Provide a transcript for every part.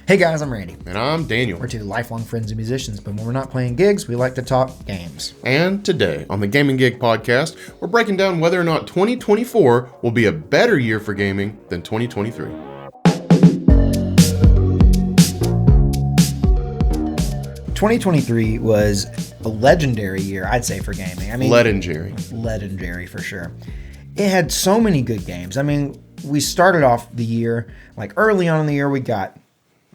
Hey guys, I'm Randy. And I'm Daniel. We're two lifelong friends and musicians, but when we're not playing gigs, we like to talk games. And today on the Gaming Gig podcast, we're breaking down whether or not 2024 will be a better year for gaming than 2023. "2023 was a legendary year, I'd say, for gaming. Legendary for sure. It had so many good games. I mean, we started off the year, like early on in the year, we got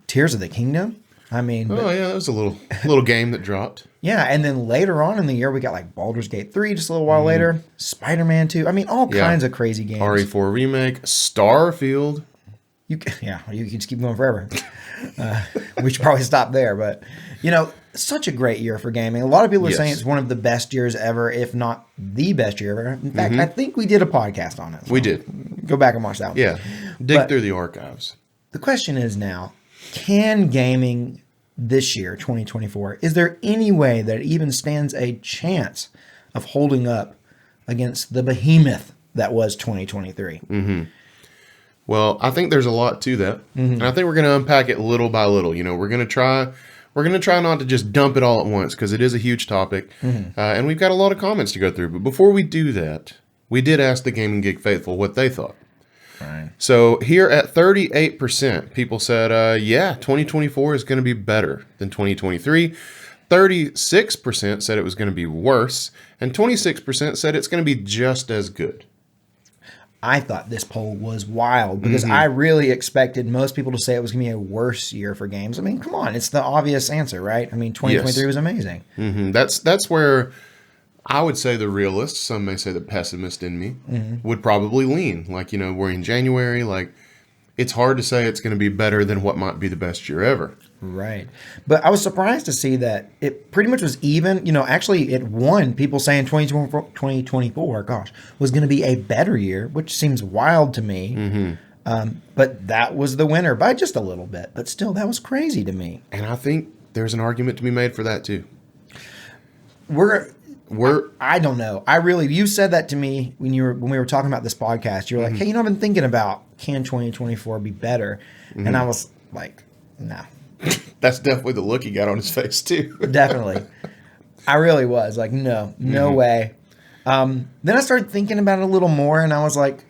Tears of the Kingdom. Yeah, that was a little game that dropped. Yeah, and then later on in the year, we got like Baldur's Gate 3 just a little while later, Spider-Man 2. I mean, all kinds of crazy games. RE4 Remake, Starfield. You can just keep going forever. We should probably stop there, but such a great year for gaming. A lot of people are saying it's one of the best years ever, if not the best year ever. In fact, I think we did a podcast on it. So we did. Go back and watch that one. Yeah, dig through the archives. The question is now, can gaming this year, 2024, is there any way that it even stands a chance of holding up against the behemoth that was 2023? Well, I think there's a lot to that, and I think we're going to unpack it little by little. We're going to try not to just dump it all at once because it is a huge topic, and we've got a lot of comments to go through. But before we do that, we did ask the Gaming Gig faithful what they thought. Right. So here at 38%, people said, 2024 is going to be better than 2023. 36% said it was going to be worse, and 26% said it's going to be just as good. I thought this poll was wild because I really expected most people to say it was going to be a worse year for games. I mean, come on, it's the obvious answer, right? I mean, 2023 was amazing. That's where I would say the realist, some may say the pessimist in me, would probably lean. Like, we're in January, like, it's hard to say it's going to be better than what might be the best year ever. Right. But I was surprised to see that it pretty much was even. Actually, it won. People saying 2024, was going to be a better year, which seems wild to me. But that was the winner by just a little bit. But still, that was crazy to me. And I think there's an argument to be made for that, too. I don't know. You said that to me when we were talking about this podcast. You were like, hey, I've been thinking about, can 2024 be better? And I was like, no. That's definitely the look he got on his face, too. Definitely. I really was like, no way. Then I started thinking about it a little more, and I was like,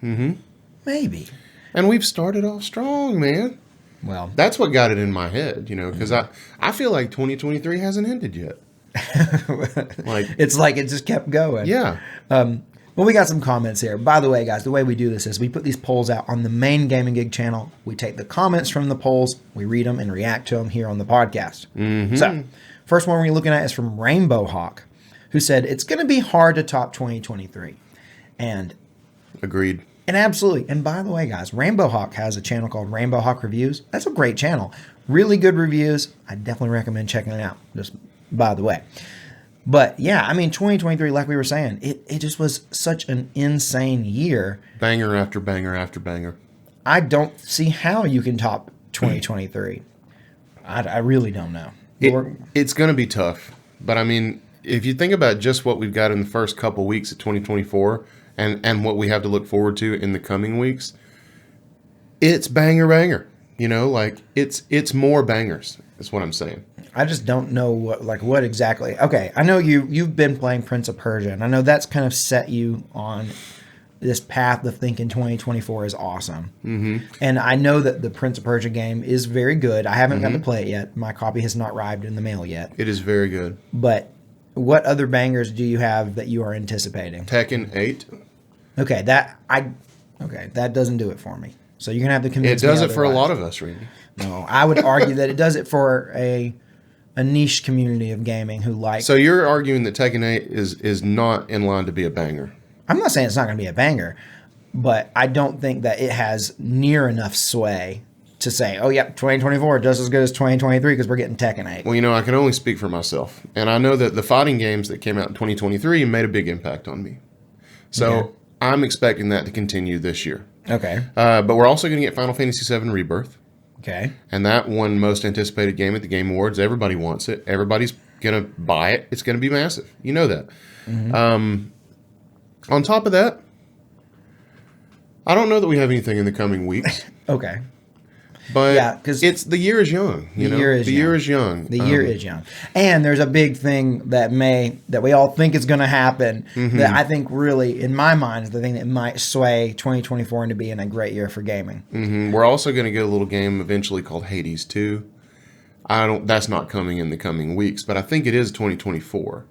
maybe. And we've started off strong, man. Well, that's what got it in my head, because I feel like 2023 hasn't ended yet. It's like it just kept going. Yeah. Well, we got some comments here. By the way, guys, the way we do this is we put these polls out on the main Gaming Gig channel. We take the comments from the polls, we read them and react to them here on the podcast. So, first one we're looking at is from Rainbow Hawk, who said it's going to be hard to top 2023. And agreed. And absolutely. And by the way, guys, Rainbow Hawk has a channel called Rainbow Hawk Reviews. That's a great channel. Really good reviews. I definitely recommend checking it out. Just by the way. But yeah, 2023, like we were saying, it just was such an insane year. Banger after banger after banger. I don't see how you can top 2023. I really don't know. It's going to be tough. But if you think about just what we've got in the first couple weeks of 2024 and what we have to look forward to in the coming weeks, it's banger. It's more bangers. That's what I'm saying. I just don't know what exactly. Okay, I know you've been playing Prince of Persia, and I know that's kind of set you on this path of thinking 2024 is awesome. And I know that the Prince of Persia game is very good. I haven't got to play it yet. My copy has not arrived in the mail yet. It is very good. But what other bangers do you have that you are anticipating? Tekken 8. Okay, that doesn't do it for me. So you're gonna have to convince me. It does it for a lot of us, Randy. No, I would argue that it does it for a niche community of gaming who like. So you're arguing that Tekken 8 is not in line to be a banger? I'm not saying it's not going to be a banger, but I don't think that it has near enough sway to say, oh, yeah, 2024 just as good as 2023 because we're getting Tekken 8. Well, I can only speak for myself. And I know that the fighting games that came out in 2023 made a big impact on me. So I'm expecting that to continue this year. Okay. But we're also going to get Final Fantasy VII Rebirth. Okay. And that won most anticipated game at the Game Awards. Everybody wants it. Everybody's going to buy it. It's going to be massive. You know that. On top of that, I don't know that we have anything in the coming weeks. Okay. But Yeah, 'cause the year is young. The year is young. The year is young. And there's a big thing that we all think is going to happen that I think really, in my mind, is the thing that might sway 2024 into being a great year for gaming. We're also going to get a little game eventually called Hades 2. That's not coming in the coming weeks, but I think it is 2024.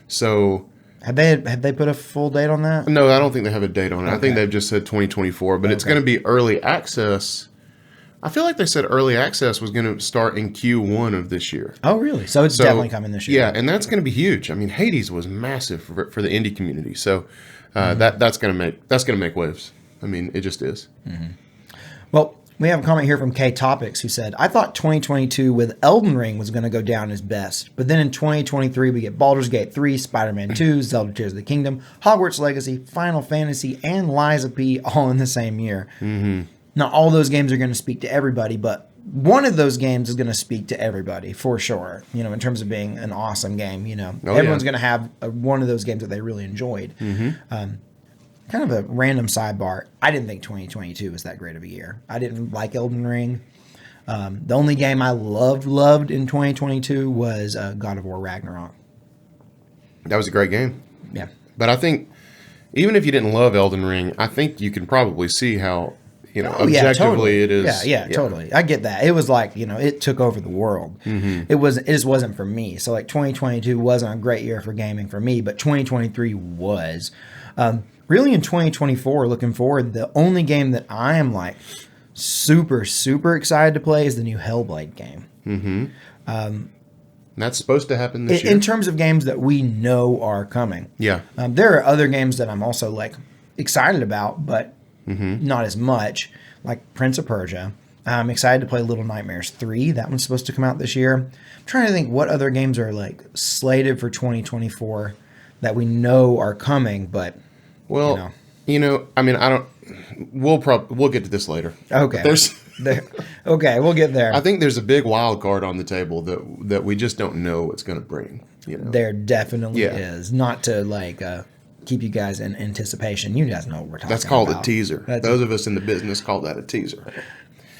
So have they put a full date on that? No, I don't think they have a date on it. Okay. I think they've just said 2024, but it's going to be early access. I feel like they said early access was going to start in Q1 of this year. Oh, really? So it's definitely coming this year. Yeah, and that's going to be huge. I mean, Hades was massive for the indie community, so that's going to make waves. I mean, it just is. Well, we have a comment here from K Topics who said, I thought 2022 with Elden Ring was going to go down as best, but then in 2023 we get Baldur's Gate 3, Spider-Man 2, Zelda Tears of the Kingdom, Hogwarts Legacy, Final Fantasy, and Lies of P all in the same year. Not all those games are going to speak to everybody, but one of those games is going to speak to everybody for sure, in terms of being an awesome game. Everyone's going to have one of those games that they really enjoyed. Kind of a random sidebar. I didn't think 2022 was that great of a year. I didn't like Elden Ring. The only game I loved in 2022 was God of War Ragnarok. That was a great game. Yeah. But I think even if you didn't love Elden Ring, I think you can probably see how, objectively it is. Yeah, totally. I get that. It was like, it took over the world. It just wasn't for me. So like 2022 wasn't a great year for gaming for me, but 2023 was. Really in 2024, looking forward, the only game that I am like super, super excited to play is the new Hellblade game. That's supposed to happen this year. In terms of games that we know are coming. Yeah. There are other games that I'm also like excited about, but not as much, like Prince of Persia. I'm excited to play Little Nightmares 3. That one's supposed to come out this year. I'm trying to think what other games are like slated for 2024 that we know are coming, but well, I mean, we'll get to this later. Okay. Okay, we'll get there. I think there's a big wild card on the table that we just don't know what's going to bring. There definitely is. Not to like keep you guys in anticipation. You guys know what we're talking about. That's called a teaser. Those of us in the business call that a teaser.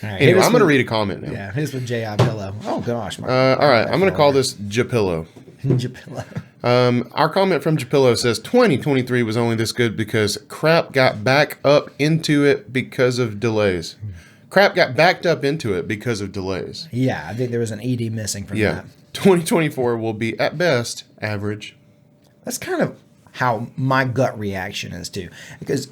All right, anyway, I'm going to read a comment now. Yeah, here's with J.I. Pillow. Oh, gosh. All right, I'm going to call this Japillo. Japillo. Our comment from Japillo says 2023 was only this good because crap got back up into it because of delays. Crap got backed up into it because of delays. Yeah, I think there was an ED missing from that. 2024 will be at best average. That's kind of how my gut reaction is too, because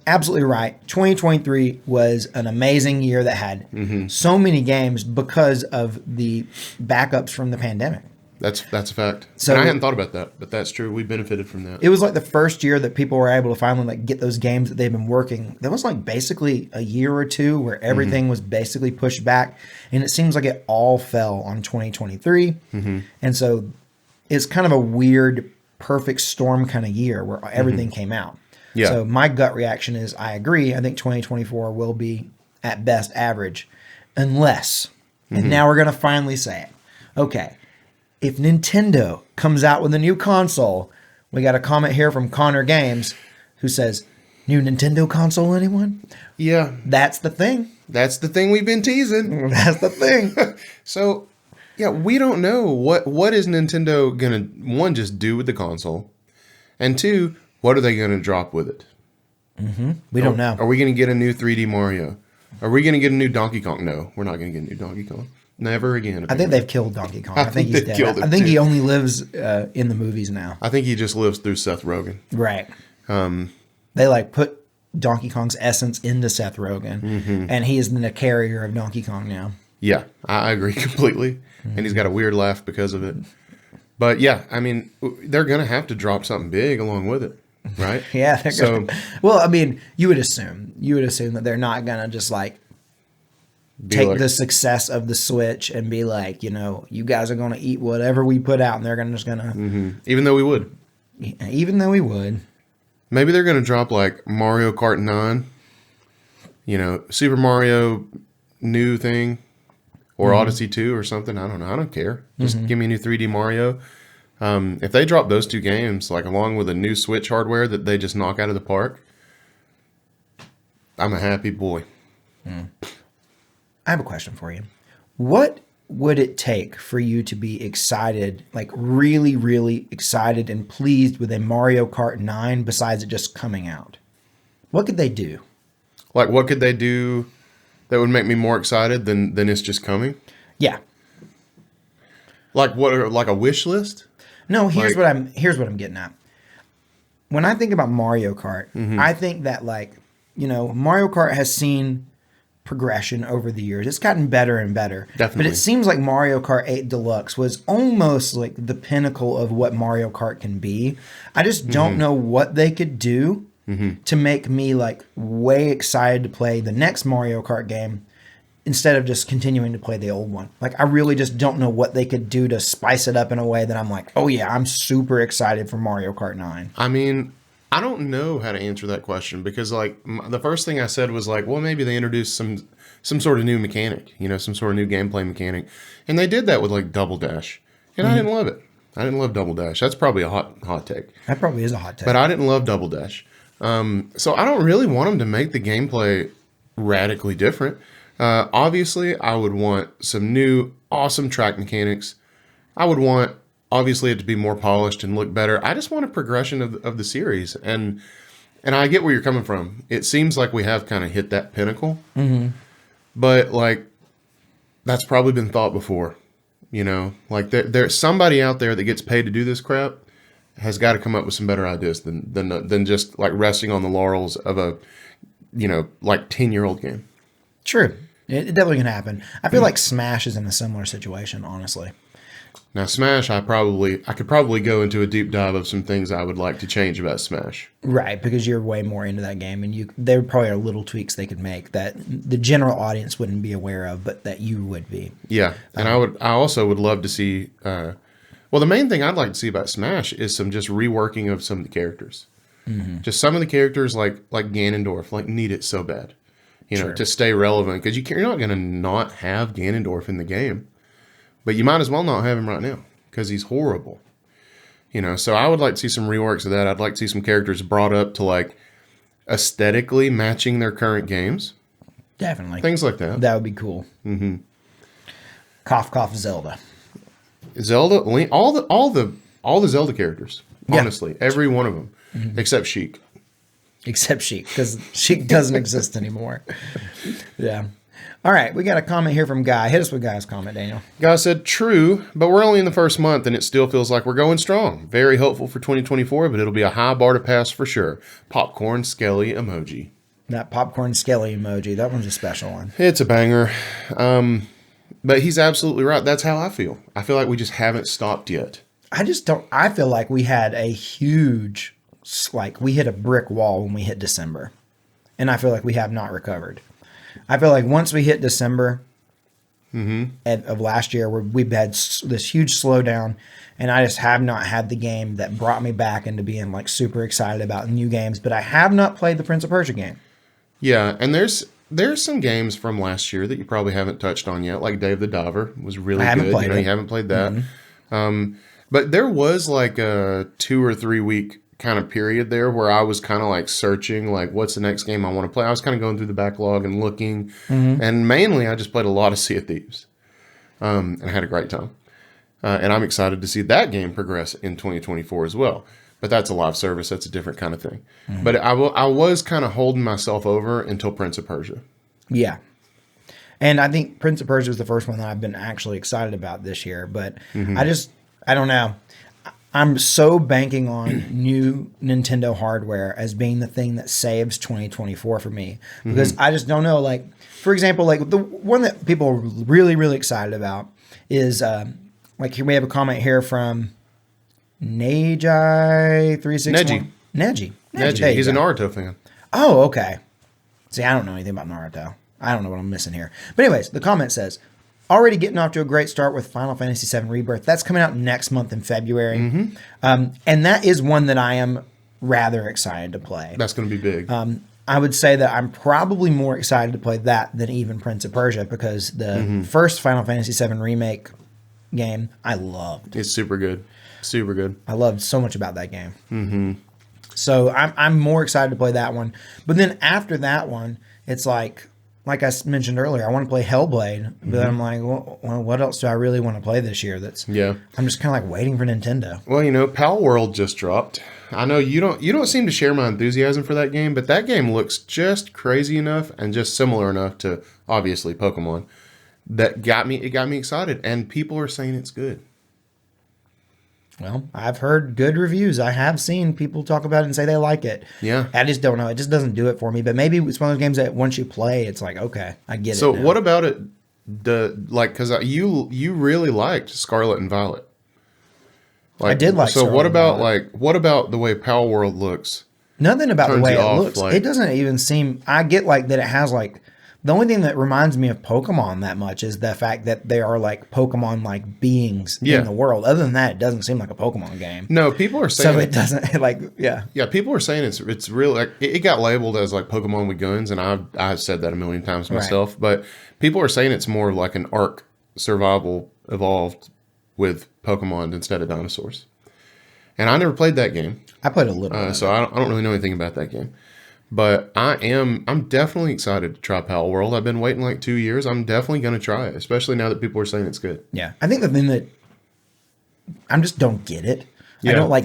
absolutely right. 2023 was an amazing year that had so many games because of the backups from the pandemic. That's a fact. So and I hadn't thought about that, but that's true. We benefited from that. It was like the first year that people were able to finally like get those games that they've been working. That was like basically a year or two where everything was basically pushed back, and it seems like it all fell on 2023. And so it's kind of a weird, perfect storm kind of year where everything came out. Yeah. So my gut reaction is I agree. I think 2024 will be at best average, unless, and now we're going to finally say it. Okay. If Nintendo comes out with a new console, we got a comment here from Connor Games who says, new Nintendo console, anyone? Yeah. That's the thing. That's the thing we've been teasing. That's the thing. So, yeah, we don't know what is Nintendo going to, one, just do with the console, and two, what are they going to drop with it? We don't know. Are we going to get a new 3D Mario? Are we going to get a new Donkey Kong? No, we're not going to get a new Donkey Kong. Never again. I think they've killed Donkey Kong. I think he's dead. I think he only lives in the movies now. I think he just lives through Seth Rogen. Right. They like put Donkey Kong's essence into Seth Rogen, and he is the carrier of Donkey Kong now. Yeah, I agree completely. And he's got a weird laugh because of it. But yeah, I mean, they're going to have to drop something big along with it, right? Yeah. Well, I mean, you would assume that they're not going to just like take the success of the Switch and be like, you guys are going to eat whatever we put out, and they're just going to... Even though we would. Maybe they're going to drop like Mario Kart 9, Super Mario new thing, or Odyssey 2 or something. I don't know. I don't care. Just give me a new 3D Mario. If they drop those two games, like along with a new Switch hardware that they just knock out of the park, I'm a happy boy. I have a question for you. What would it take for you to be excited, like really, really excited and pleased with a Mario Kart 9 besides it just coming out? What could they do? Like, what could they do that would make me more excited than it's just coming? Yeah. Like what? Like a wish list? No, here's what I'm getting at. When I think about Mario Kart, I think that Mario Kart has seen progression over the years. It's gotten better and better. Definitely. But it seems like Mario Kart 8 Deluxe was almost like the pinnacle of what Mario Kart can be. I just don't know what they could do to make me like way excited to play the next Mario Kart game instead of just continuing to play the old one. Like, I really just don't know what they could do to spice it up in a way that I'm like, oh yeah, I'm super excited for Mario Kart 9. I mean, I don't know how to answer that question because, like, the first thing I said was like, well, maybe they introduced some sort of new mechanic, some sort of new gameplay mechanic, and they did that with like Double Dash, and I didn't love it. I didn't love Double Dash. That's probably a hot take. That probably is a hot take. But I didn't love Double Dash, so I don't really want them to make the gameplay radically different. Obviously, I would want some new awesome track mechanics. I would want obviously it to be more polished and look better. I just want a progression of the series. And I get where you're coming from. It seems like we have kind of hit that pinnacle. But, like, that's probably been thought before. Like, there's somebody out there that gets paid to do this crap has got to come up with some better ideas than just, like, resting on the laurels of a, like, 10-year-old game. True. It definitely can happen. I feel like Smash is in a similar situation, honestly. Now, Smash, I could probably go into a deep dive of some things I would like to change about Smash. Right, because you're way more into that game, and there probably are little tweaks they could make that the general audience wouldn't be aware of, but that you would be. Yeah, and I also would love to see. Well, the main thing I'd like to see about Smash is some just reworking of some of the characters. Just some of the characters, like Ganondorf, like need it so bad, Sure. to stay relevant because you're not going to not have Ganondorf in the game. But you might as well not have him right now because he's horrible. So I would like to see some reworks of that. I'd like to see some characters brought up to like aesthetically matching their current games. Definitely. Things like that. That would be cool. Cough, cough, Zelda. Zelda, Link, all the Zelda characters. Honestly, every one of them except Sheik. Except Sheik, because Sheik doesn't exist anymore. Yeah. All right, we got a comment here from Guy. Hit us with Guy's comment, Daniel. Guy said, true, but we're only in the first month and it still feels like we're going strong. Very hopeful for 2024, but it'll be a high bar to pass for sure. Popcorn Skelly emoji. That popcorn Skelly emoji, that one's a special one. It's a banger. But he's absolutely right. That's how I feel. I feel like we just haven't stopped yet. I feel like we had a huge, we hit a brick wall when we hit December. And I feel like we have not recovered. I feel like once we hit December of last year, we've had this huge slowdown, and I just have not had the game that brought me back into being like super excited about new games. But I have not played the Prince of Persia game. Yeah, and there's some games from last year that you probably haven't touched on yet, like Dave the Diver was really good. You haven't played that. But there was like a 2 or 3 week kind of period there where I was kind of like searching, like, what's the next game I want to play? I was kind of going through the backlog and looking, and mainly I just played a lot of Sea of Thieves, and had a great time. And I'm excited to see that game progress in 2024 as well. But that's a live service. That's a different kind of thing. But I was kind of holding myself over until Prince of Persia. Yeah. And I think Prince of Persia was the first one that I've been actually excited about this year. But I don't know. I'm so banking on new Nintendo hardware as being the thing that saves 2024 for me. Because I just don't know. Like, for example, like the one that people are really, really excited about is, like, here we have a comment here from Neji361. Neji. He's a Naruto fan. Oh, okay. See, I don't know anything about Naruto. I don't know what I'm missing here. But anyways, the comment says, already getting off to a great start with Final Fantasy VII Rebirth. That's coming out next month in February. And that is one that I am rather excited to play. That's going to be big. I would say that I'm probably more excited to play that than even Prince of Persia because the first Final Fantasy VII Remake game I loved. It's super good. Super good. I loved so much about that game. So I'm more excited to play that one. But then after that one, it's like like I mentioned earlier, I want to play Hellblade, but I'm like, well, what else do I really want to play this year? I'm just kind of like waiting for Nintendo. Well, Pal World just dropped. I know you don't seem to share my enthusiasm for that game, but that game looks just crazy enough and just similar enough to obviously Pokemon that it got me excited, and people are saying it's good. Well, I've heard good reviews. I have seen people talk about it and say they like it. Yeah. I just don't know. It just doesn't do it for me. But maybe it's one of those games that once you play, it's like, okay, I get it. So what about it? Because you really liked Scarlet and Violet. I did like. So what about the way Pal World looks? Nothing about the way it looks. Like, it doesn't even seem. I get like that. It has like. The only thing that reminds me of Pokemon that much is the fact that they are like Pokemon-like beings in the world. Other than that, it doesn't seem like a Pokemon game. No, people are saying so. It doesn't like Yeah, people are saying it's real. Like it got labeled as like Pokemon with guns, and I've said that a million times myself. Right. But people are saying it's more like an Ark survival evolved with Pokemon instead of dinosaurs. And I never played that game. I played a little. So I don't really know anything about that game. But I'm definitely excited to try Pal World. I've been waiting like 2 years. I'm definitely going to try it, especially now that people are saying it's good. Yeah. I think the thing that I just don't get it. Yeah. I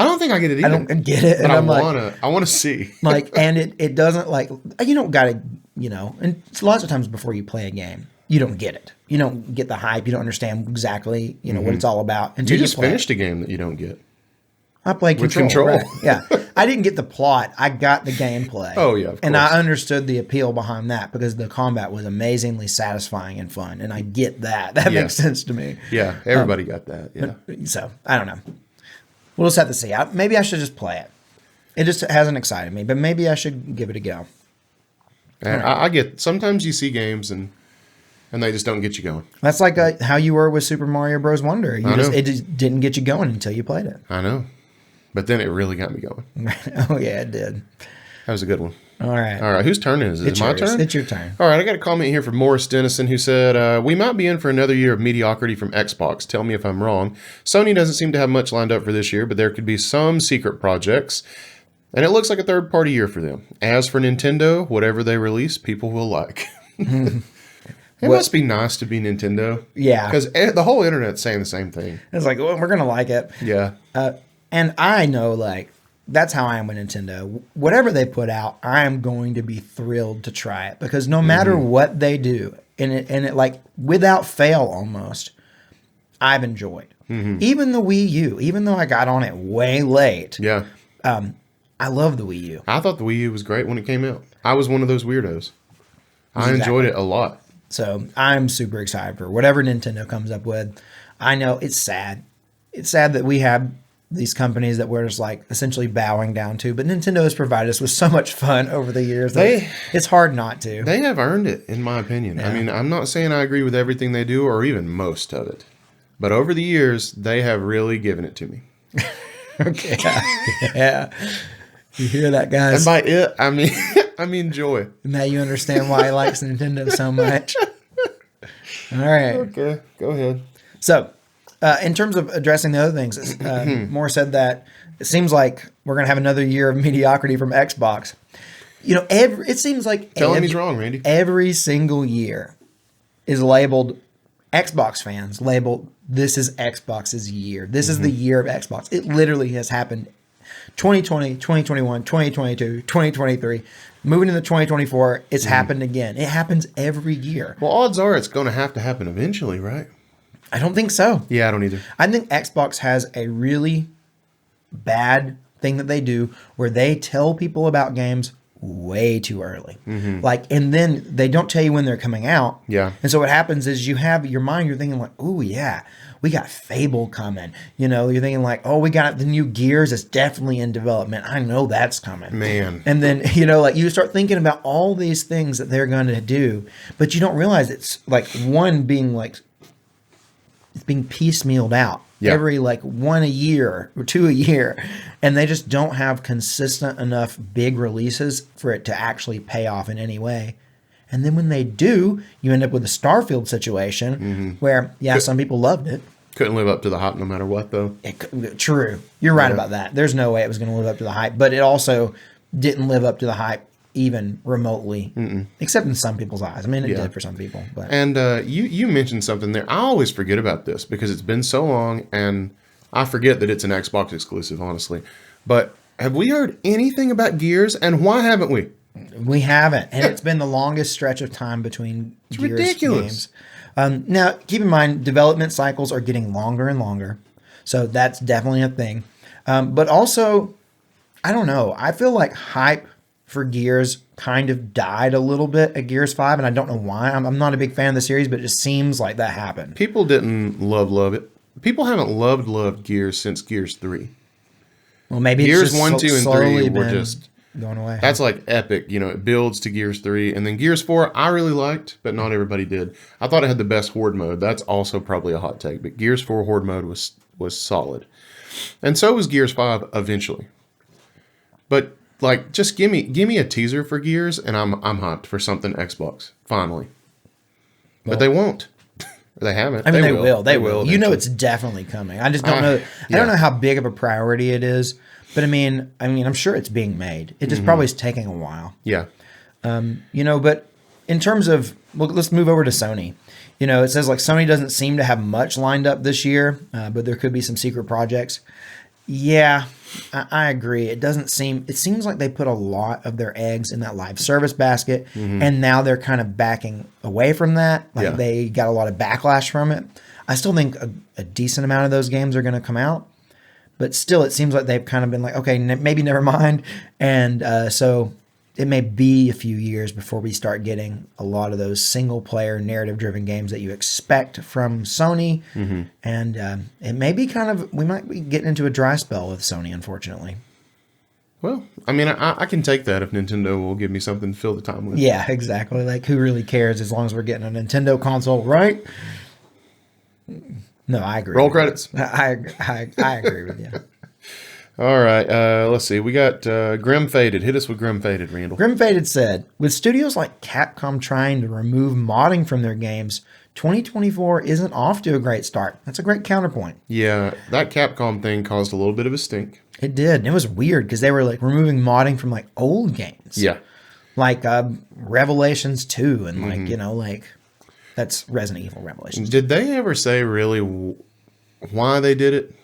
don't think I get it either. I don't get it. But and I want to see. And it doesn't like, you don't got to, and lots of times before you play a game, you don't get it. You don't get the hype. You don't understand exactly, what it's all about. Until you just finished a game that you don't get. I played Control. Right. Yeah. I didn't get the plot. I got the gameplay. Oh, yeah, of course. And I understood the appeal behind that because the combat was amazingly satisfying and fun. And I get that. That makes sense to me. Yeah. Everybody got that. Yeah. So, I don't know. We'll just have to see. Maybe I should just play it. It just hasn't excited me, but maybe I should give it a go. And I get, sometimes you see games and they just don't get you going. That's like how you were with Super Mario Bros. Wonder. It just didn't get you going until you played it. I know. But then it really got me going. Oh, yeah, it did. That was a good one. All right. All right. Whose turn is it? Is it my turn? It's your turn. All right. I got a comment here from Morris Dennison who said, we might be in for another year of mediocrity from Xbox. Tell me if I'm wrong. Sony doesn't seem to have much lined up for this year, but there could be some secret projects. And it looks like a third-party year for them. As for Nintendo, whatever they release, people will like. It must be nice to be Nintendo. Yeah. Because the whole internet's saying the same thing. It's like, well, we're going to like it. Yeah. And I know, like, that's how I am with Nintendo. Whatever they put out, I am going to be thrilled to try it. Because no matter what they do, and it like, without fail almost, I've enjoyed. Even the Wii U, even though I got on it way late. Yeah. I love the Wii U. I thought the Wii U was great when it came out. I was one of those weirdos. I enjoyed it a lot. So I'm super excited for whatever Nintendo comes up with. I know it's sad. It's sad that we have these companies that we're just like essentially bowing down to, but Nintendo has provided us with so much fun over the years. It's hard not to. They have earned it, in my opinion. Yeah. I mean, I'm not saying I agree with everything they do or even most of it, but over the years, they have really given it to me. Okay. Yeah. You hear that, guys? And by it, I mean joy. Now you understand why he likes Nintendo so much. All right. Okay, go ahead. So, in terms of addressing the other things, Moore said that it seems like we're going to have another year of mediocrity from Xbox. It seems like tell him he's wrong, Randy. Every single year is labeled Xbox fans labeled this is Xbox's year. This is the year of Xbox. It literally has happened 2020, 2021, 2022, 2023. Moving into 2024, it's happened again. It happens every year. Well, odds are it's going to happen eventually, right? I don't think so. Yeah, I don't either. I think Xbox has a really bad thing that they do where they tell people about games way too early. And then they don't tell you when they're coming out. Yeah. And so what happens is you have your mind, you're thinking like, oh yeah, we got Fable coming. You're thinking like, oh, we got the new Gears. It's definitely in development. I know that's coming. Man. And then, you start thinking about all these things that they're going to do, but you don't realize it's like one being like, it's being piecemealed out. Yeah. Every like one a year or two a year. And they just don't have consistent enough big releases for it to actually pay off in any way. And then when they do, you end up with a Starfield situation where, some people loved it. Couldn't live up to the hype no matter what, though. True. You're right about that. There's no way it was going to live up to the hype. But it also didn't live up to the hype even remotely, except in some people's eyes. I mean, it did for some people. But. And you mentioned something there. I always forget about this because it's been so long, and I forget that it's an Xbox exclusive, honestly. But have we heard anything about Gears, and why haven't we? We haven't, and it's been the longest stretch of time between Gears ridiculous. games. Now, keep in mind, development cycles are getting longer and longer, so that's definitely a thing. But also, I don't know. I feel like hype for Gears kind of died a little bit at Gears 5, and I don't know why. I'm not a big fan of the series, but it just seems like that happened. People didn't love it. People haven't loved Gears since Gears 3. Well, maybe Gears it's just 1, 2, and 3 were just going away. That's like epic. You know, it builds to Gears 3. And then Gears 4, I really liked, but not everybody did. I thought it had the best Horde mode. That's also probably a hot take. But Gears 4 Horde mode was solid. And so was Gears 5 eventually. But like, just give me a teaser for Gears, and I'm hyped for something Xbox finally. But they won't. They haven't. I mean, they will. They will. eventually. You know, it's definitely coming. I just don't know. I don't know how big of a priority it is. But I mean, I'm sure it's being made. It just probably is taking a while. Yeah. You know, but in terms of, well, let's move over to Sony. You know, it says like Sony doesn't seem to have much lined up this year, but there could be some secret projects. Yeah, I agree. It seems like they put a lot of their eggs in that live service basket, and now they're kind of backing away from that. Like they got a lot of backlash from it. I still think a decent amount of those games are going to come out, but still it seems like they've kind of been like, okay, maybe never mind. And so it may be a few years before we start getting a lot of those single player narrative driven games that you expect from Sony. And it may be we might be getting into a dry spell with Sony, unfortunately. Well, I mean, I can take that if Nintendo will give me something to fill the time with. Yeah, exactly. Like, who really cares as long as we're getting a Nintendo console, right? No, I agree. Roll credits. I agree with you. All right, let's see. We got Grim Faded. Hit us with Grim Faded, Randall. Grim Faded said, with studios like Capcom trying to remove modding from their games, 2024 isn't off to a great start. That's a great counterpoint. Yeah, that Capcom thing caused a little bit of a stink. It did. And it was weird because they were like removing modding from like old games. Yeah. Like Revelations 2 and like, you know, like that's Resident Evil Revelations. Did they ever say really why they did it?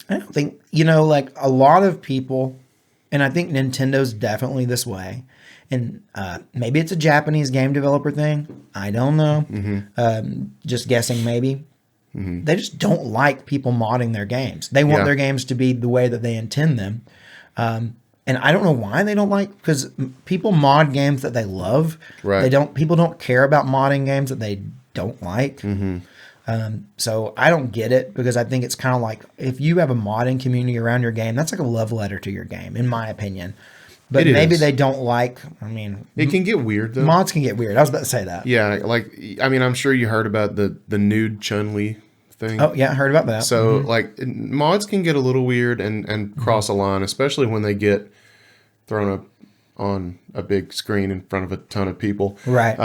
I don't think, you know, like a lot of people, and I think Nintendo's definitely this way, and maybe it's a Japanese game developer thing. I don't know. Just guessing maybe. They just don't like people modding their games. They want their games to be the way that they intend them. And I don't know why they don't like, because people mod games that they love. Right. People don't care about modding games that they don't like. So I don't get it, because I think it's kind of like if you have a modding community around your game, that's like a love letter to your game, in my opinion. But maybe they don't like, I mean... It can get weird, though. Mods can get weird. I was about to say that. Yeah, like, I mean, I'm sure you heard about the nude Chun-Li thing. Oh, yeah, I heard about that. So, like, mods can get a little weird and cross a line, especially when they get thrown up on a big screen in front of a ton of people. Right.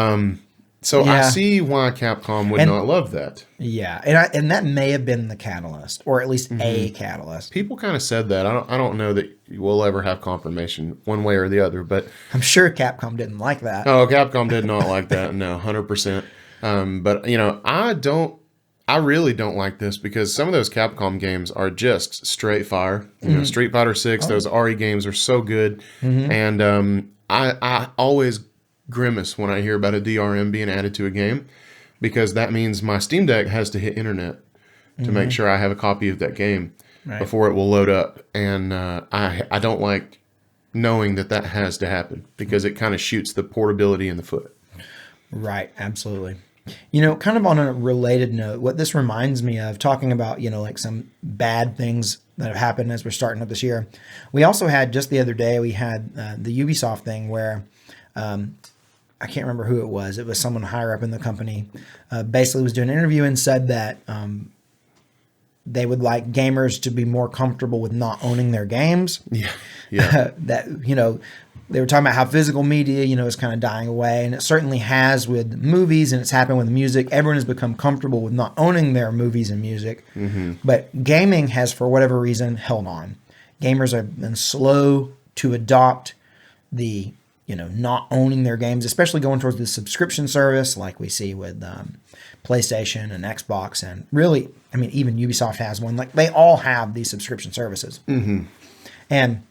So I see why Capcom would not love that. Yeah, and that may have been the catalyst, or at least a catalyst. People kind of said that. I don't know that we'll ever have confirmation one way or the other, but I'm sure Capcom didn't like that. Oh, Capcom did not like that. No, 100%. But you know, I really don't like this, because some of those Capcom games are just straight fire. You know, Street Fighter 6, those RE games are so good, and I always grimace when I hear about a DRM being added to a game, because that means my Steam Deck has to hit internet to make sure I have a copy of that game before it will load up. And I don't like knowing that has to happen, because it kind of shoots the portability in the foot. Right, absolutely. You know, kind of on a related note, what this reminds me of, talking about, you know, like some bad things that have happened as we're starting up this year. We also had, just the other day, we had the Ubisoft thing where I can't remember who it was. It was someone higher up in the company. Basically was doing an interview and said that they would like gamers to be more comfortable with not owning their games. Yeah. That, you know, they were talking about how physical media, you know, is kind of dying away. And it certainly has with movies, and it's happened with music. Everyone has become comfortable with not owning their movies and music. But gaming has, for whatever reason, held on. Gamers have been slow to adopt the not owning their games, especially going towards the subscription service like we see with PlayStation and Xbox, and really, I mean, even Ubisoft has one. Like, they all have these subscription services. And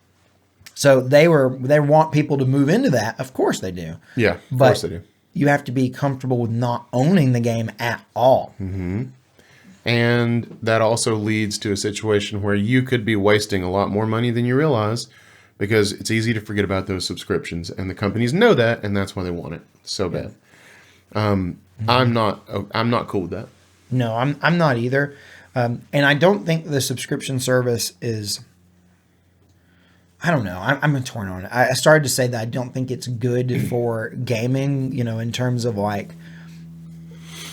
so they want people to move into that. Of course they do. Yeah, of course they do. You have to be comfortable with not owning the game at all. And that also leads to a situation where you could be wasting a lot more money than you realize, because it's easy to forget about those subscriptions, and the companies know that, and that's why they want it so bad. I'm not cool with that. No, I'm not either. And I don't think the subscription service is, I don't know. I'm torn on it. I started to say that I don't think it's good for gaming, in terms of like,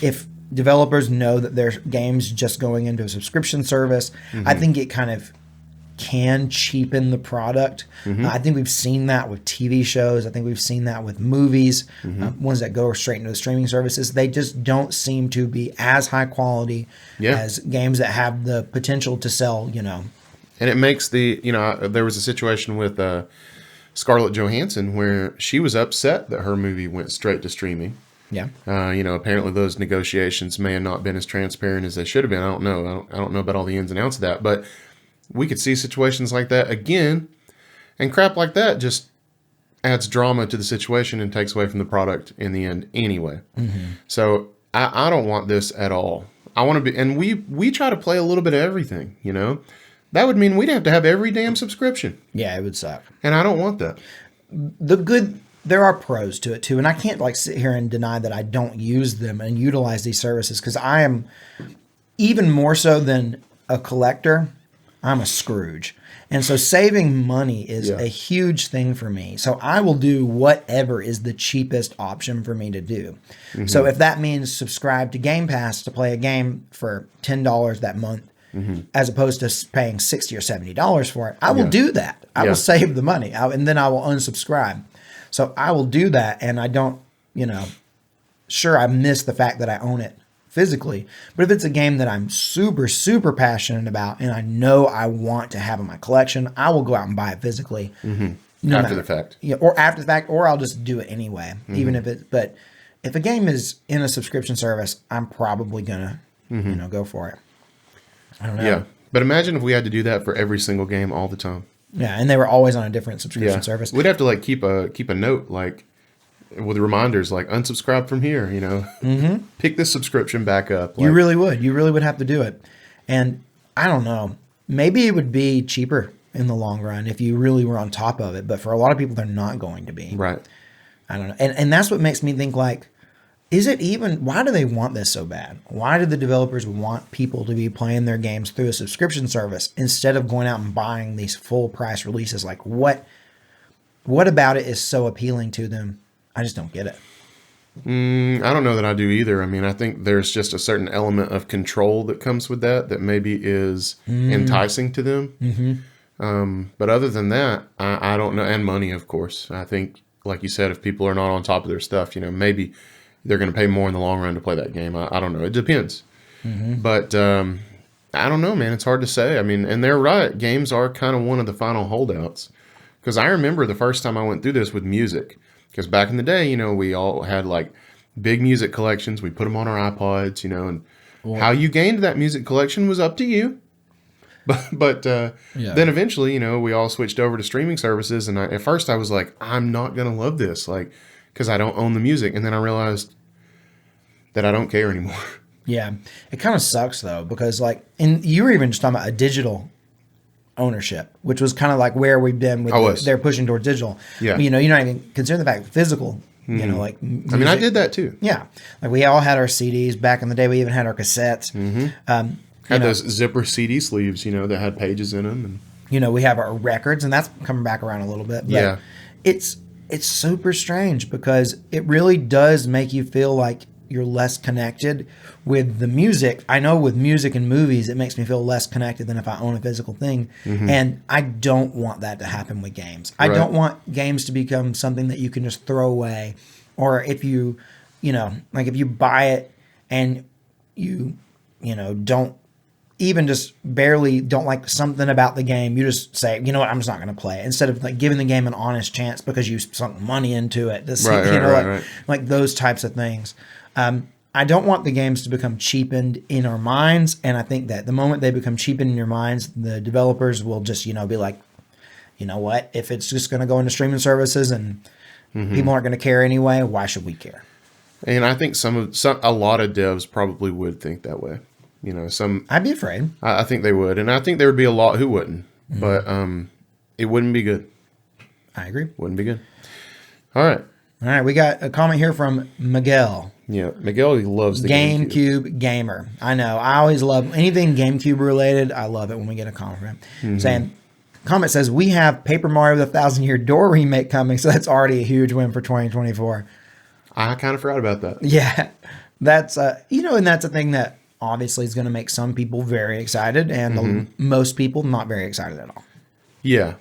if developers know that their game's just going into a subscription service, I think it kind of can cheapen the product. I think we've seen that with TV shows. I think we've seen that with movies, ones that go straight into the streaming services. They just don't seem to be as high quality as games that have the potential to sell, And it makes there was a situation with Scarlett Johansson where she was upset that her movie went straight to streaming. Yeah. Apparently those negotiations may have not been as transparent as they should have been. I don't know. I don't know about all the ins and outs of that, but we could see situations like that again, and crap like that just adds drama to the situation and takes away from the product in the end anyway. So I don't want this at all. I want to be, and we try to play a little bit of everything, That would mean we'd have to have every damn subscription. Yeah, it would suck. And I don't want that. There are pros to it too, and I can't sit here and deny that I don't use them and utilize these services, because I am, even more so than a collector, I'm a Scrooge. And so saving money is a huge thing for me. So I will do whatever is the cheapest option for me to do. So if that means subscribe to Game Pass to play a game for $10 that month, as opposed to paying $60 or $70 for it, I will do that. I will save the money, and then I will unsubscribe. So I will do that, and I don't, sure, I miss the fact that I own it physically, but if it's a game that I'm super, super passionate about and I know I want to have in my collection, I will go out and buy it physically. After the fact. Yeah, or after the fact, or I'll just do it anyway, even but if a game is in a subscription service, I'm probably going to, go for it. I don't know. Yeah. But imagine if we had to do that for every single game all the time. Yeah, and they were always on a different subscription service. We'd have to keep a note with reminders unsubscribe from here, pick this subscription back up. You really would. You really would have to do it. And I don't know, maybe it would be cheaper in the long run if you really were on top of it. But for a lot of people, they're not going to be. Right. I don't know. And that's what makes me think is it even, why do they want this so bad? Why do the developers want people to be playing their games through a subscription service instead of going out and buying these full price releases? What about it is so appealing to them? I just don't get it. I don't know that I do either. I mean, I think there's just a certain element of control that comes with that maybe is enticing to them. But other than that, I don't know. And money, of course. I think, like you said, if people are not on top of their stuff, maybe they're going to pay more in the long run to play that game. I don't know. It depends. But I don't know, man. It's hard to say. I mean, and they're right. Games are kind of one of the final holdouts. Because I remember the first time I went through this with music. Because back in the day, we all had big music collections. We put them on our iPods, and how you gained that music collection was up to you. But then eventually, we all switched over to streaming services. And at first I was like, I'm not going to love this, because I don't own the music. And then I realized that I don't care anymore. Yeah. It kind of sucks though, because and you were even just talking about a digital ownership, which was kind of where we've been with they're pushing towards digital. Yeah. You're not even considering the fact physical, music. I mean, I did that too. Yeah. We all had our CDs back in the day. We even had our cassettes. Had those zipper CD sleeves, that had pages in them. And we have our records, and that's coming back around a little bit. But it's super strange because it really does make you feel like you're less connected with the music. I know with music and movies, it makes me feel less connected than if I own a physical thing. And I don't want that to happen with games. I don't want games to become something that you can just throw away. Or if you, if you buy it and you don't even just barely don't like something about the game, you just say, you know what, I'm just not going to play it. Instead of like giving the game an honest chance because you sunk money into it. To see, like those types of things. I don't want the games to become cheapened in our minds. And I think that the moment they become cheapened in your minds, the developers will just, be like, you know what, if it's just going to go into streaming services and people aren't going to care anyway, why should we care? And I think a lot of devs probably would think that way. I'd be afraid. I think they would, and I think there would be a lot who wouldn't. But it wouldn't be good. I agree. Wouldn't be good. All right. We got a comment here from Miguel. Yeah, Miguel, he loves the GameCube gamer. I know. I always love anything GameCube related. I love it when we get a comment from him saying. Comment says we have Paper Mario: The Thousand-Year Door remake coming, so that's already a huge win for 2024. I kind of forgot about that. Yeah, that's and that's a thing that obviously is going to make some people very excited, and most people not very excited at all. Yeah,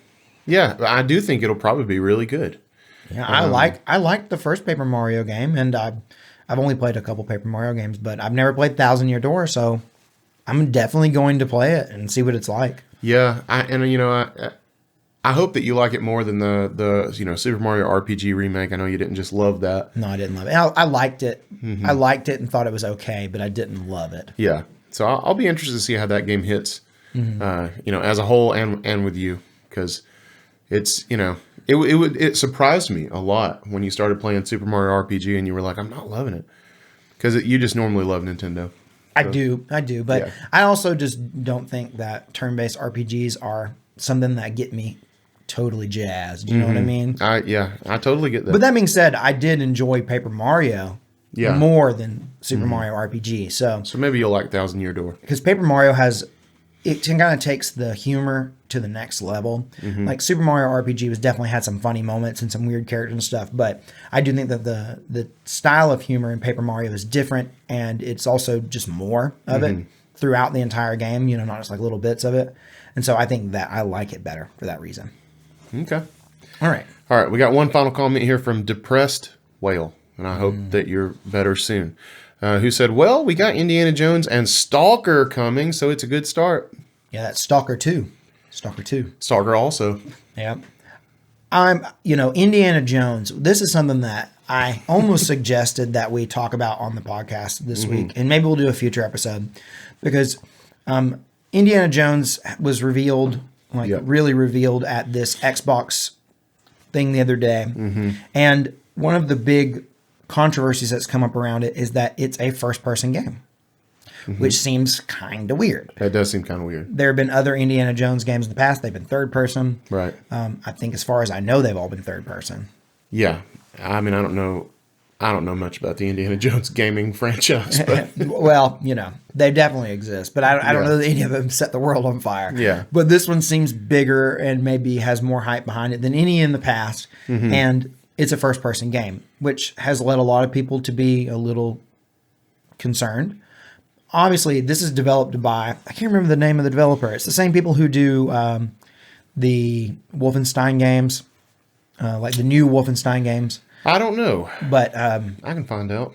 I do think it'll probably be really good. Yeah, I like the first Paper Mario game, and I've only played a couple Paper Mario games, but I've never played Thousand Year Door, so I'm definitely going to play it and see what it's like. Yeah, I hope that you like it more than the Super Mario RPG remake. I know you didn't just love that. No, I didn't love it. I liked it. I liked it and thought it was okay, but I didn't love it. Yeah, so I'll be interested to see how that game hits, as a whole and with you, because it's it surprised me a lot when you started playing Super Mario RPG and you were like, I'm not loving it, because you just normally love Nintendo. I do, but yeah. I also just don't think that turn-based RPGs are something that get me totally jazzed. You know what I mean? I totally get that. But that being said, I did enjoy Paper Mario more than Super Mario RPG. So maybe you'll like Thousand Year Door. Because Paper Mario it kind of takes the humor to the next level. Like Super Mario RPG definitely had some funny moments and some weird characters and stuff, but I do think that the style of humor in Paper Mario is different, and it's also just more of it throughout the entire game, not just like little bits of it. And so I think that I like it better for that reason. Okay. All right. We got one final comment here from Depressed Whale, and I hope that you're better soon. Who said, well, we got Indiana Jones and Stalker coming, so it's a good start. Yeah, that's Stalker 2. Stalker also. Yeah. Indiana Jones, this is something that I almost suggested that we talk about on the podcast this week, and maybe we'll do a future episode, because Indiana Jones was revealed, really revealed at this Xbox thing the other day, and one of the big controversies that's come up around it is that it's a first-person game, which seems kind of weird. That does seem kind of weird. There have been other Indiana Jones games in the past. They've been third-person. Right. I think as far as I know, they've all been third-person. Yeah. I mean, I don't know much about the Indiana Jones gaming franchise. But well, they definitely exist, but I don't know that any of them set the world on fire. Yeah. But this one seems bigger and maybe has more hype behind it than any in the past. And it's a first-person game, which has led a lot of people to be a little concerned. Obviously, this is developed by, I can't remember the name of the developer. It's the same people who do the Wolfenstein games, like the new Wolfenstein games. I don't know. But I can find out.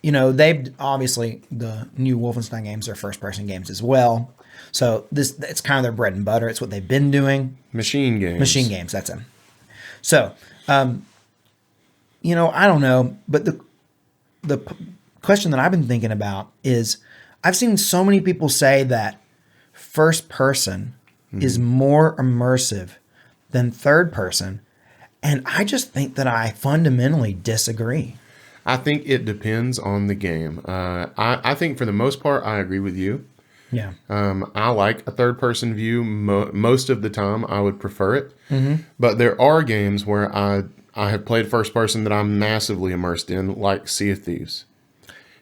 They've obviously, the new Wolfenstein games are first-person games as well. So it's kind of their bread and butter. It's what they've been doing. Machine games, that's them. So, I don't know, but the question that I've been thinking about is, I've seen so many people say that first person is more immersive than third person, and I just think that I fundamentally disagree. I think it depends on the game. I think for the most part, I agree with you. Yeah. I like a third person view. Most of the time, I would prefer it. But there are games where I have played first person that I'm massively immersed in, like Sea of Thieves.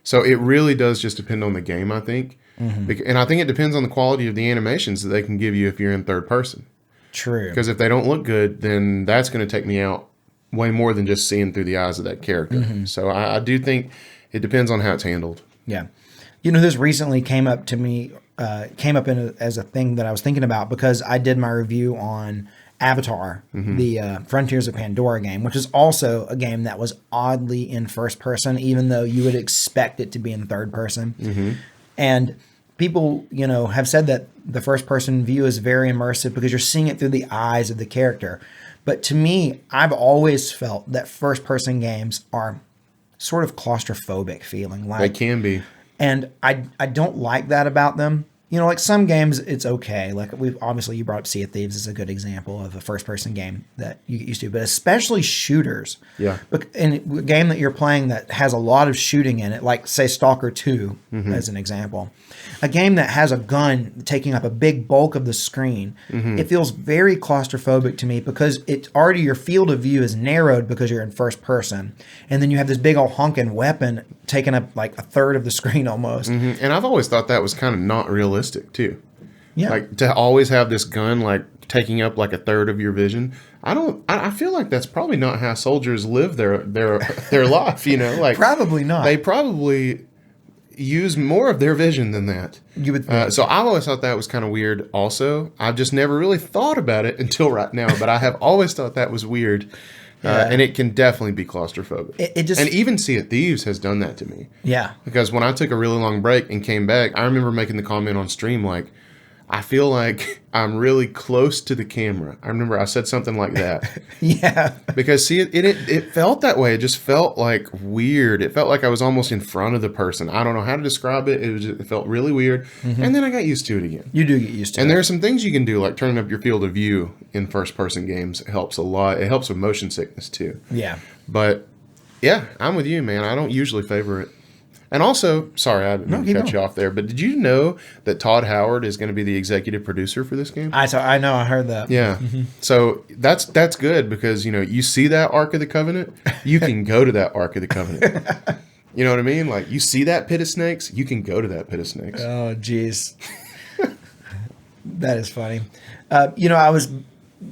So it really does just depend on the game, I think. And I think it depends on the quality of the animations that they can give you if you're in third person. True. Because if they don't look good, then that's going to take me out way more than just seeing through the eyes of that character. So I do think it depends on how it's handled. Yeah. This recently came up to me, as a thing that I was thinking about, because I did my review on Avatar, the Frontiers of Pandora game, which is also a game that was oddly in first person, even though you would expect it to be in third person. And people, have said that the first person view is very immersive because you're seeing it through the eyes of the character. But to me, I've always felt that first person games are sort of claustrophobic feeling. They can be. And I don't like that about them. Like some games, it's okay. Like you brought up Sea of Thieves as a good example of a first-person game that you get used to, but especially shooters. Yeah. In a game that you're playing that has a lot of shooting in it, like say Stalker 2 as an example, a game that has a gun taking up a big bulk of the screen, it feels very claustrophobic to me because it's already your field of view is narrowed because you're in first person, and then you have this big old honking weapon taking up like a third of the screen almost. And I've always thought that was kind of not realistic too. Yeah. Like to always have this gun like taking up like a third of your vision. I feel like that's probably not how soldiers live their life, Like Probably not. They probably use more of their vision than that. You would think. So I've always thought that was kind of weird also. I've just never really thought about it until right now, but I have always thought that was weird. And it can definitely be claustrophobic. And even Sea of Thieves has done that to me. Yeah. Because when I took a really long break and came back, I remember making the comment on stream like, I feel like I'm really close to the camera. I remember I said something like that. Yeah. Because see, it felt that way. It just felt like weird. It felt like I was almost in front of the person. I don't know how to describe it. It felt really weird. And then I got used to it again. You do get used to it. And there are some things you can do, like turning up your field of view in first-person games. It helps a lot. It helps with motion sickness, too. Yeah. But, yeah, I'm with you, man. I don't usually favor it. And also, sorry, I didn't mean to cut you off there, but did you know that Todd Howard is going to be the executive producer for this game? I know, I heard that. Yeah. So that's good because, you see that Ark of the Covenant, you can go to that Ark of the Covenant. You know what I mean? Like, you see that pit of snakes, you can go to that pit of snakes. Oh, jeez. That is funny. I was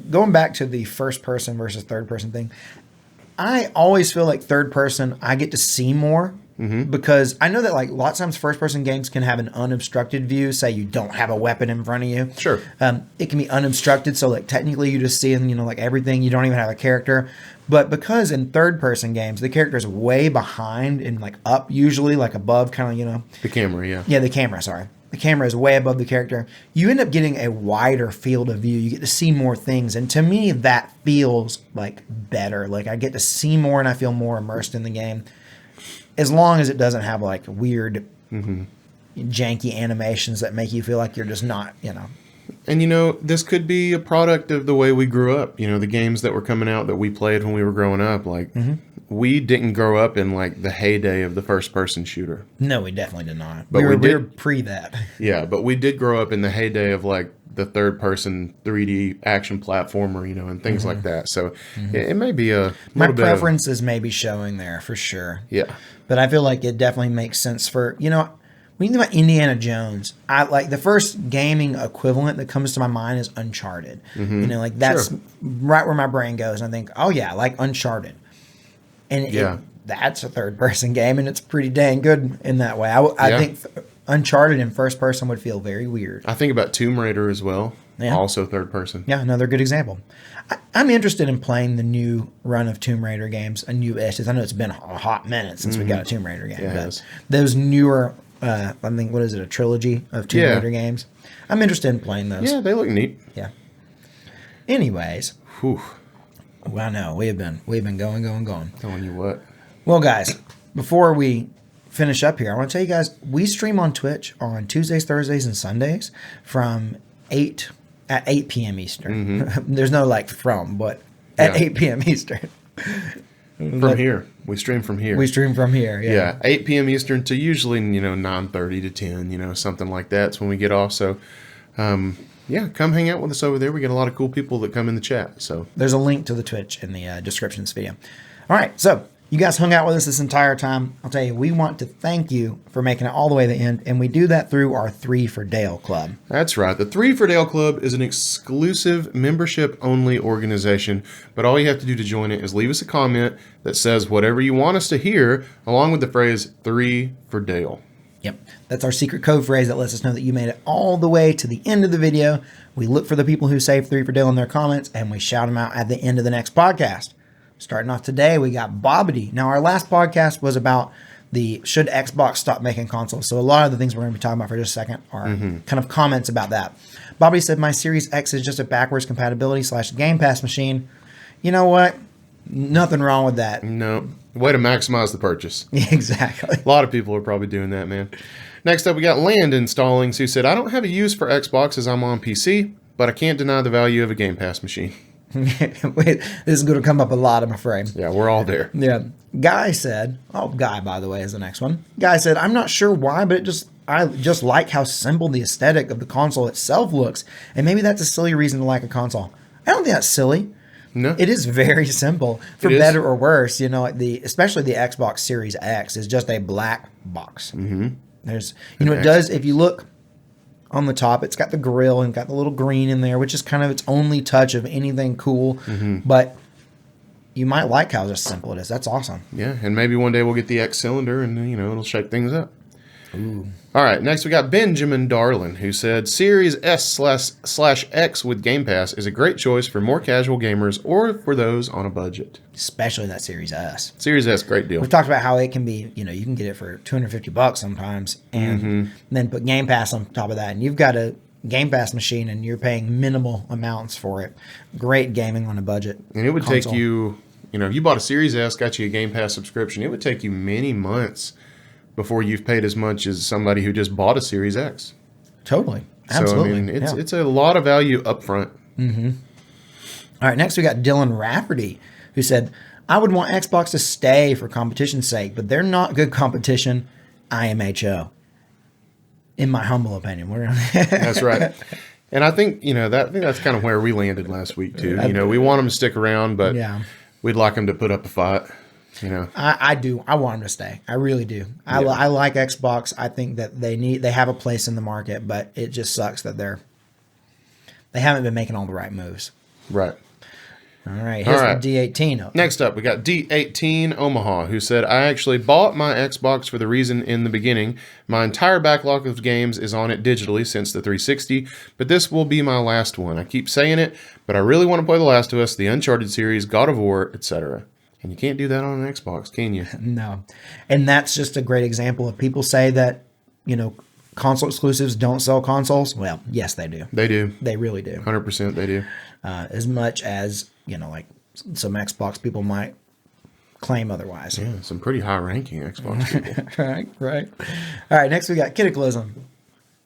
going back to the first person versus third person thing. I always feel like third person, I get to see more. Because I know that like lots of times first person games can have an unobstructed view. Say you don't have a weapon in front of you. Sure. It can be unobstructed. So like technically you just see like everything. You don't even have a character. But because in third person games, the character is way behind and like up usually like above kind of, The camera, yeah. Yeah, the camera, sorry. The camera is way above the character. You end up getting a wider field of view. You get to see more things. And to me, that feels like better. Like I get to see more and I feel more immersed in the game. As long as it doesn't have like weird, janky animations that make you feel like you're just not, And this could be a product of the way we grew up. The games that were coming out that we played when we were growing up. Like, we didn't grow up in like the heyday of the first person shooter. No, we definitely did not. But we were pre that. Yeah, but we did grow up in the heyday of like the third person 3D action platformer, and things like that. So it may be a my preferences may be showing there for sure. Yeah. But I feel like it definitely makes sense for, when you think about Indiana Jones, I like the first gaming equivalent that comes to my mind is Uncharted. Like that's right where my brain goes. And I think, oh yeah, like Uncharted. And that's a third person game and it's pretty dang good in that way. I think Uncharted in first person would feel very weird. I think about Tomb Raider as well. Yeah. Also third person. Yeah, another good example. I'm interested in playing the new run of Tomb Raider games, a new-ish. I know it's been a hot minute since we got a Tomb Raider game. But those newer, I think, what is it, a trilogy of Tomb Raider games? I'm interested in playing those. Yeah, they look neat. Yeah. Anyways. Whew. Well, no, we've been going. Telling you what. Well, guys, before we finish up here, I want to tell you guys, we stream on Twitch on Tuesdays, Thursdays, and Sundays from 8 p.m. Eastern. There's no but at 8 p.m. Eastern. From here. We stream from here. We stream from here, yeah. Yeah, 8 p.m. Eastern to usually, 9:30 to 10, something like that. That's when we get off. So, come hang out with us over there. We get a lot of cool people that come in the chat. So there's a link to the Twitch in the description of this video. All right, so you guys hung out with us this entire time. I'll tell you, we want to thank you for making it all the way to the end, and we do that through our 3 for Dale Club. That's right. The 3 for Dale Club is an exclusive membership-only organization, but all you have to do to join it is leave us a comment that says whatever you want us to hear, along with the phrase 3 for Dale. Yep. That's our secret code phrase that lets us know that you made it all the way to the end of the video. We look for the people who save 3 for Dale in their comments, and we shout them out at the end of the next podcast. Starting off today, we got Bobbity. Now, our last podcast was about should Xbox stop making consoles? So a lot of the things we're going to be talking about for just a second are kind of comments about that. Bobby said, my Series X is just a backwards compatibility / Game Pass machine. You know what? Nothing wrong with that. No. Way to maximize the purchase. Exactly. A lot of people are probably doing that, man. Next up, we got Land Installings, who said, I don't have a use for Xbox as I'm on PC, but I can't deny the value of a Game Pass machine. Wait, this is going to come up a lot, I'm afraid. Yeah, we're all there. Yeah. Guy said, Guy, by the way, is the next one. Guy said, I'm not sure why, but I just like how simple the aesthetic of the console itself looks. And maybe that's a silly reason to like a console. I don't think that's silly. No. It is very simple, for better or worse. You know, especially the Xbox Series X is just a black box. Mm-hmm. There's, it does, if you look on the top, it's got the grill and got the little green in there, which is kind of its only touch of anything cool. Mm-hmm. But you might like how just simple it is. That's awesome. Yeah, and maybe one day we'll get the X cylinder and, it'll shake things up. Ooh. All right, next we got Benjamin Darlin, who said, Series S/X with Game Pass is a great choice for more casual gamers or for those on a budget. Especially that Series S. Series S, great deal. We've talked about how it can be, you can get it for $250 sometimes, and then put Game Pass on top of that, and you've got a Game Pass machine and you're paying minimal amounts for it. Great gaming on a budget. And it would take you, if you bought a Series S, got you a Game Pass subscription, it would take you many months before you've paid as much as somebody who just bought a Series X. Totally. Absolutely. So, it's a lot of value up front. Mm-hmm. All right, next we got Dylan Rafferty, who said, I would want Xbox to stay for competition's sake, but they're not good competition, IMHO. In my humble opinion. That's right. And I think, that's kind of where we landed last week, too. We want them to stick around, but we'd like them to put up a fight. I do. I want them to stay. I really do. I like Xbox. I think that they have a place in the market, but it just sucks that they haven't been making all the right moves. Right. All right. Here's the D18. Next up, we got D18 Omaha, who said, I actually bought my Xbox for the reason in the beginning. My entire backlog of games is on it digitally since the 360, but this will be my last one. I keep saying it, but I really want to play The Last of Us, the Uncharted series, God of War, etc. And you can't do that on an Xbox, can you? No. And that's just a great example of people say that, console exclusives don't sell consoles. Well, yes, they do. They do. They really do. 100% they do. As much as, like some Xbox people might claim otherwise. Yeah, some pretty high-ranking Xbox people. Right. All right, next we got Kitaclysm,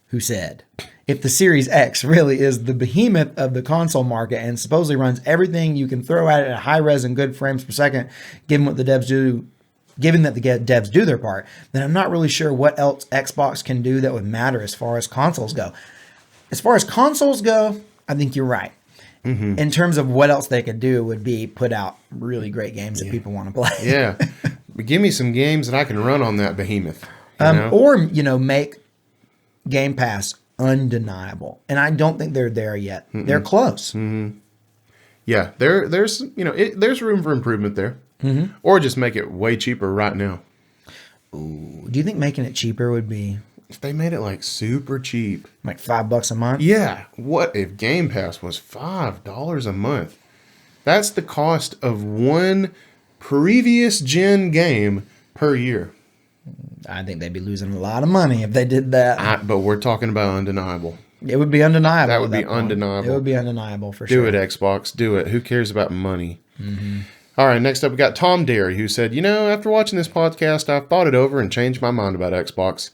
who said, if the Series X really is the behemoth of the console market and supposedly runs everything you can throw at it at high res and good frames per second, given that the devs do their part, then I'm not really sure what else Xbox can do that would matter as far as consoles go. As far as consoles go, I think you're right. Mm-hmm. In terms of what else they could do would be put out really great games that people want to play. Yeah. But give me some games that I can run on that behemoth. Or, make Game Pass undeniable. And I don't think they're there yet. Mm-mm. They're close. Mm-hmm. Yeah, there's room for improvement there. Mm-hmm. Or just make it way cheaper right now. Ooh, do you think making it cheaper would be... If they made it super cheap. Like $5 a month? Yeah. What if Game Pass was $5 a month? That's the cost of one previous gen game per year. I think they'd be losing a lot of money if they did that. But we're talking about undeniable. It would be undeniable. That would be undeniable. It would be undeniable for sure. Do it, Xbox. Do it. Who cares about money? Mm-hmm. All right, next up we got Tom Derry, who said, after watching this podcast, I've thought it over and changed my mind about Xbox.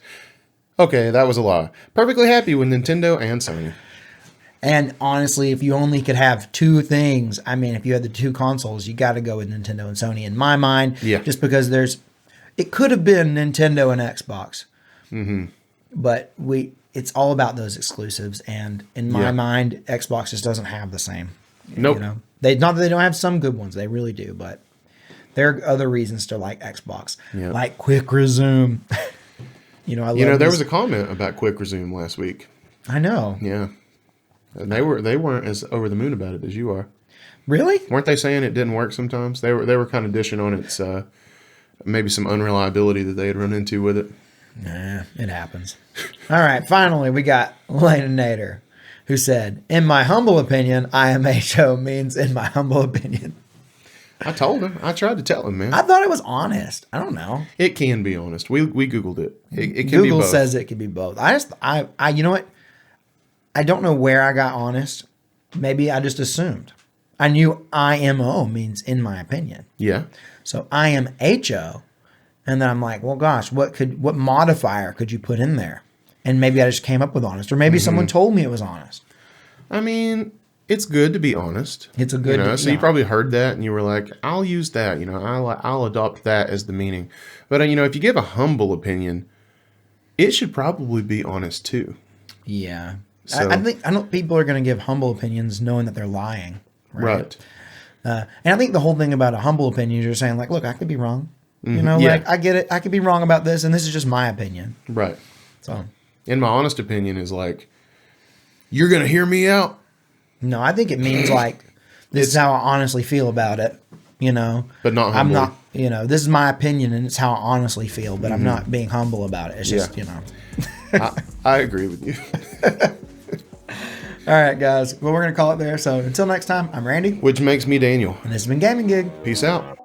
Okay, that was a lie. Perfectly happy with Nintendo and Sony. And honestly, if you only could have two things, if you had the two consoles, you got to go with Nintendo and Sony in my mind. Yeah. Just because it could have been Nintendo and Xbox. Mm-hmm. But it's all about those exclusives. And in my mind, Xbox just doesn't have the same. Nope. Not that they don't have some good ones. They really do. But there are other reasons to like Xbox. Yep. Like Quick Resume. There was a comment about Quick Resume last week. I know. Yeah. And they weren't as over the moon about it as you are. Really? Weren't they saying it didn't work sometimes? They were kind of dishing on its maybe some unreliability that they had run into with it. Nah, it happens. All right, finally we got Lena Nader, who said, in my humble opinion, IMHO means in my humble opinion. I told him. I tried to tell him, man. I thought it was honest. I don't know. It can be honest. We Googled it. It can be Google both. says it can be both. I you know what? I don't know where I got honest. Maybe I just assumed. I knew IMO means in my opinion. Yeah. So I am HO. And then I'm like, well, gosh, what modifier could you put in there? And maybe I just came up with honest. Or maybe someone told me it was honest. I mean, it's good to be honest. It's a good... So you probably heard that and you were like, I'll use that. I'll adopt that as the meaning. But, if you give a humble opinion, it should probably be honest too. Yeah. So, I think people are going to give humble opinions knowing that they're lying. Right. And I think the whole thing about a humble opinion is you're saying like, look, I could be wrong. Yeah. I get it. I could be wrong about this. And this is just my opinion. Right. So. And my honest opinion is like, you're going to hear me out? No, I think it means like, this is how I honestly feel about it. But not humble. I'm not, this is my opinion and it's how I honestly feel, but I'm not being humble about it. It's just, I agree with you. All right, guys. Well, we're going to call it there. So until next time, I'm Randy. Which makes me Daniel. And this has been Gaming Gig. Peace out.